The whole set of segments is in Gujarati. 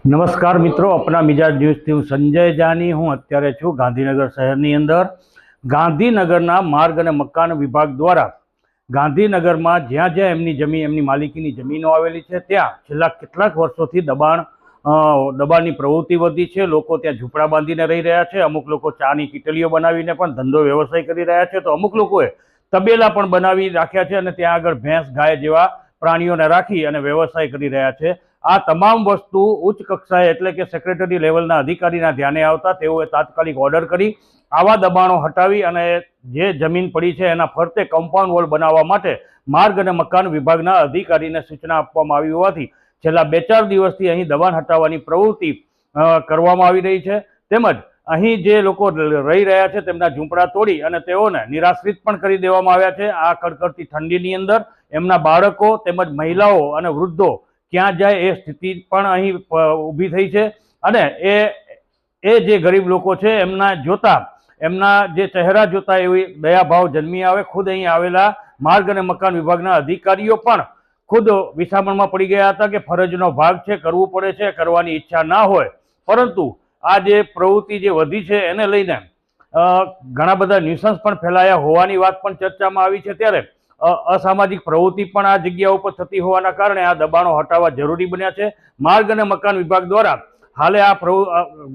નમસ્કાર મિત્રો, अपना मिजाज न्यूज़થી હું સંજય જાની હું અત્યારે છું ગાંધીનગર શહેરની અંદર। ગાંધીનગરના માર્ગ અને મકાન વિભાગ દ્વારા ગાંધીનગરમાં જ્યાં જ્યાં એમની જમીન, એમની માલિકીની જમીનો આવેલી છે ત્યાં છેલ્લા કેટલાક વર્ષોથી દબાણની પ્રવૃત્તિ વધી છે। લોકો ત્યાં ઝૂંપડા બાંધીને રહી રહ્યા છે। અમુક લોકો ચાની કીટલીઓ બનાવીને પણ ધંધો વ્યવસાય કરી રહ્યા છે, તો અમુક લોકોએ તબેલા પણ બનાવી રાખ્યા છે અને ત્યાં આગળ ભેંસ, ગાય જેવા પ્રાણીઓને રાખી અને વ્યવસાય કરી રહ્યા છે। આ તમામ વસ્તુ ઉચ્ચ કક્ષાએ એટલે કે સેક્રેટરી લેવલના અધિકારીના ધ્યાને આવતા તેઓએ તાત્કાલિક ઓર્ડર કરી આવા દબાણો હટાવી અને જે જમીન પડી છે એના ફરતે કમ્પાઉન્ડ વોલ બનાવવા માટે માર્ગ અને મકાન વિભાગના અધિકારીને સૂચના આપવામાં આવી હોવાથી છેલ્લા 2-4 દિવસથી અહીં દબાણ હટાવવાની પ્રવૃત્તિ કરવામાં આવી રહી છે। તેમજ અહીં જે લોકો રહી રહ્યા છે તેમના ઝૂંપડા તોડી અને તેઓને નિરાશ્રિત પણ કરી દેવામાં આવ્યા છે। આ કડકડતી ઠંડીની અંદર એમના બાળકો તેમજ મહિલાઓ અને વૃદ્ધો ક્યાં જાય એ સ્થિતિ પણ અહીં ઊભી થઈ છે અને એ જે ગરીબ લોકો છે એમના જોતા, એમના જે ચહેરા જોતા એવી દયાભાવ જન્મી આવે। ખુદ અહીં આવેલા માર્ગ અને મકાન વિભાગના અધિકારીઓ પણ ખુદ વિસામણમાં પડી ગયા હતા કે ફરજનો ભાગ છે, કરવું પડે છે, કરવાની ઈચ્છા ના હોય, પરંતુ આ જે પ્રવૃત્તિ જે વધી છે એને લઈને ઘણા બધા ન્યુસન્સ પણ ફેલાયા હોવાની વાત પણ ચર્ચામાં આવી છે। ત્યારે અસામાજિક પ્રવૃત્તિ પણ આ જગ્યા ઉપર થતી હોવાના કારણે આ દબાણો હટાવવા જરૂરી બન્યા છે। માર્ગ અને મકાન વિભાગ દ્વારા હાલે આ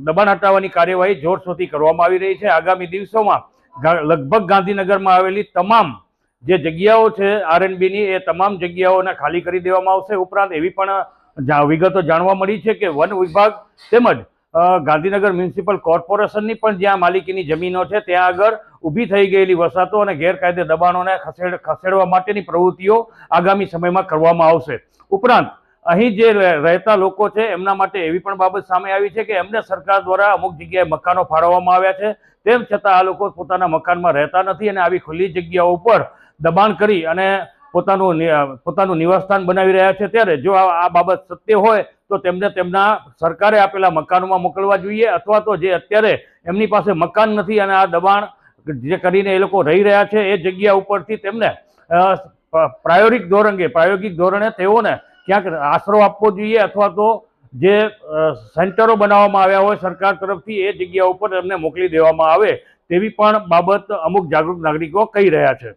દબાણ હટાવવાની કાર્યવાહી જોરશોરથી કરવામાં આવી રહી છે। આગામી દિવસોમાં લગભગ ગાંધીનગરમાં આવેલી તમામ જે જગ્યાઓ છે આરએનબીની, એ તમામ જગ્યાઓને ખાલી કરી દેવામાં આવશે। ઉપરાંત એવી પણ વિગતો જાણવા મળી છે કે વન વિભાગ તેમજ ગાંધીનગર મ્યુનિસિપલ કોર્પોરેશનની પણ જ્યાં માલિકીની જમીનો છે ત્યાં આગળ ઊભી થઈ ગયેલી વસાતો અને ગેરકાયદે દબાણોને ખસેડવા માટેની પ્રવૃત્તિઓ આગામી સમયમાં કરવામાં આવશે। ઉપરાંત અહીં જે રહેતા લોકો છે એમના માટે એવી પણ બાબત સામે આવી છે કે એમને સરકાર દ્વારા અમુક જગ્યાએ મકાનો ફાળવવામાં આવ્યા છે, તેમ છતાં આ લોકો પોતાના મકાનમાં રહેતા નથી અને આવી ખુલ્લી જગ્યાઓ ઉપર દબાણ કરી અને પોતાનું નિવાસસ્થાન બનાવી રહ્યા છે। ત્યારે જો આ બાબત સત્ય હોય તો તેમને તેમના સરકારે આપેલા મકાનોમાં મોકલવા જોઈએ, અથવા તો જે અત્યારે એમની પાસે મકાન નથી અને આ દબાણ જે કરીને એ લોકો રહી રહ્યા છે એ જગ્યા ઉપરથી તેમને પ્રાયોગિક ધોરણે તેઓને ક્યાંક આશરો આપવો જોઈએ, અથવા તો જે સેન્ટરો બનાવવામાં આવ્યા હોય સરકાર તરફથી એ જગ્યા ઉપર એમને મોકલી દેવામાં આવે તેવી પણ બાબત અમુક જાગૃત નાગરિકો કહી રહ્યા છે।